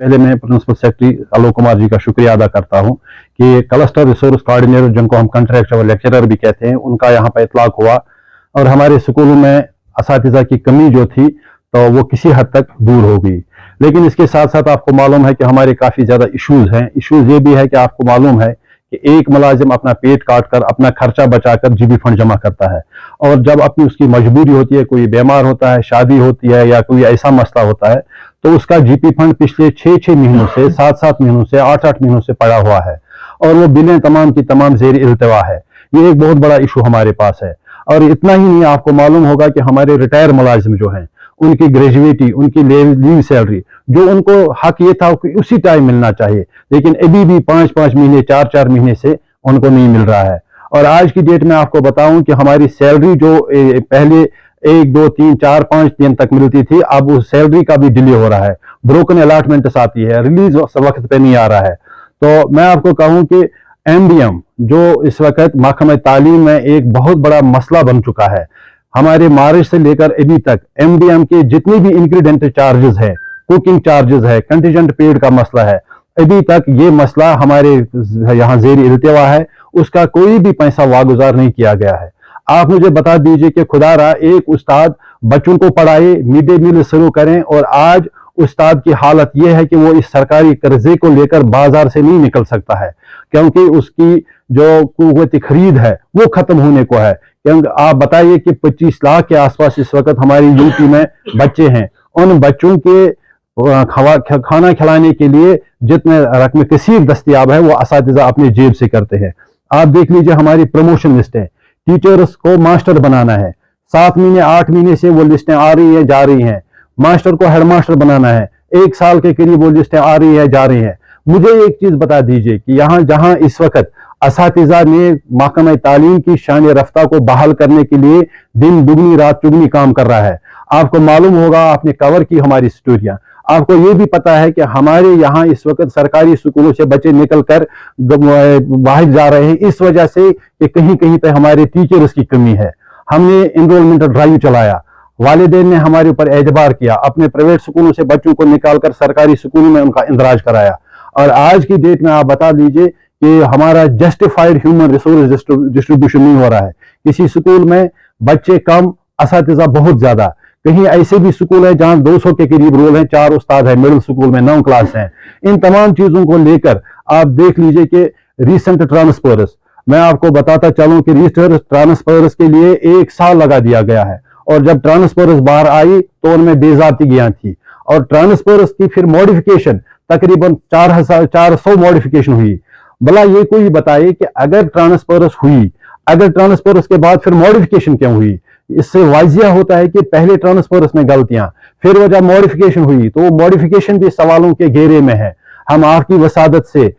पहले मैं principal secretary Alok Kumar ji का शुक्रिया अदा करता हूं कि क्लस्टर रिसोर्स कोऑर्डिनेटर, जिनको हम कॉन्ट्रैक्चुअल लेक्चरर भी कहते हैं, उनका यहाँ पर इतलाक हुआ और हमारे स्कूलों में असातिज़ा की कमी जो थी तो वो किसी हद तक दूर हो गई। लेकिन इसके साथ साथ आपको मालूम है कि हमारे काफ़ी ज़्यादा इश्यूज़ हैं। इश्यूज़ ये भी है कि आपको मालूम है कि एक मुलाजिम अपना पेट काट कर, अपना खर्चा बचाकर जीबी फंड जमा करता है, और जब अपनी उसकी मजबूरी होती है, कोई बीमार होता है, शादी होती है या कोई ऐसा मसला होता है, तो उसका जीपी फंड पिछले 6-6 महीनों से, 7-7 महीनों से, 8-8 महीनों से पड़ा हुआ है और वो बिलें तमाम की तमाम ज़ेर इल्तिवा है। ये एक बहुत बड़ा इशू हमारे पास है। और इतना ही नहीं, आपको मालूम होगा कि हमारे रिटायर मुलाजिम जो हैं, उनकी ग्रेजुएटी, उनकी लीव सैलरी, जो उनको हक ये था कि उसी टाइम मिलना चाहिए, लेकिन अभी भी 5-5 महीने, 4-4 महीने से उनको नहीं मिल रहा है। और आज की डेट में आपको बताऊं कि हमारी सैलरी जो पहले 1, 2, 3, 4, 5 दिन तक मिलती थी, अब उस सैलरी का भी डिले हो रहा है, ब्रोकन अलॉटमेंट्स आती है, रिलीज वक्त पे नहीं आ रहा है। तो मैं आपको कहूं कि एमडीएम जो इस वक्त महकमा तालीम में एक बहुत बड़ा मसला बन चुका है, हमारे मार्च से लेकर अभी तक एमडीएम के जितने भी इंक्रीडेंट चार्जेस है, कुकिंग चार्जेस है, कंटीजेंट पेड का मसला है, अभी तक ये मसला हमारे यहाँ ज़ेर इल्तिवा है, उसका कोई भी पैसा वागुजार नहीं किया गया है। आप मुझे बता दीजिए कि खुदारा एक उस्ताद बच्चों को पढ़ाए, मिड डे मील शुरू करें, और आज उस्ताद की हालत यह है कि वो इस सरकारी कर्जे को लेकर बाजार से नहीं निकल सकता है, क्योंकि उसकी जो कुव्वत खरीद है वो खत्म होने को है। क्योंकि आप बताइए कि 25 लाख के आसपास इस वक्त हमारी यूपी में बच्चे हैं, उन बच्चों के खाना खिलाने के लिए जितने रकम कसीर दस्तियाब है वो असातिज़ा अपने जेब से करते हैं। आप देख लीजिए हमारी प्रमोशन लिस्ट है, टीचर्स को मास्टर बनाना है, 7 महीने 8 महीने से वो लिस्टें आ रही हैं, जा रही हैं। मास्टर को हेडमास्टर बनाना है, 1 साल के करीब वो लिस्टें आ रही है, जा रही हैं। मुझे एक चीज बता दीजिए कि यहाँ जहां इस वक्त असातिज़ा ने महकमा तालीम की शान रफ्ता को बहाल करने के लिए दिन दुगनी रात चुगनी काम कर रहा है। आपको मालूम होगा, आपने कवर की हमारी स्टोरियां, आपको ये भी पता है कि हमारे यहाँ इस वक्त सरकारी स्कूलों से बच्चे निकल कर बाहर जा रहे हैं, इस वजह से कि कहीं कहीं पे हमारे टीचर्स की कमी है। हमने एनरोलमेंट ड्राइव चलाया, वालिदैन ने हमारे ऊपर एतबार किया, अपने प्राइवेट स्कूलों से बच्चों को निकालकर सरकारी स्कूलों में उनका इंदराज कराया, और आज की डेट में आप बता दीजिए कि हमारा जस्टिफाइड ह्यूमन रिसोर्स डिस्ट्रीब्यूशन नहीं हो रहा है। किसी स्कूल में बच्चे कम, असातिज़ा बहुत ज्यादा। कहीं ऐसे भी स्कूल है जहां 200 के करीब रोल हैं, 4 उस्ताद है, मिडिल स्कूल में 9 क्लास हैं। इन तमाम चीजों को लेकर आप देख लीजिए कि रिसेंट ट्रांसफर्स, मैं आपको बताता चलूं कि रिसेंट ट्रांसफर्स के लिए 1 साल लगा दिया गया है, और जब ट्रांसफर्स बाहर आई तो उनमें बेजातियां थी, और ट्रांसफर्स की फिर मॉडिफिकेशन तकरीबन 400 मॉडिफिकेशन हुई। भला ये कोई बताए कि अगर ट्रांसफर्स हुई, अगर ट्रांसफर्स के बाद फिर मॉडिफिकेशन क्यों हुई? इससे वाजिया होता है कि पहले ट्रांसफर्स में गलतियां, फिर वो जब मॉडिफिकेशन हुई तो वो मॉडिफिकेशन भी सवालों के घेरे में है। हम आपकी वसादत से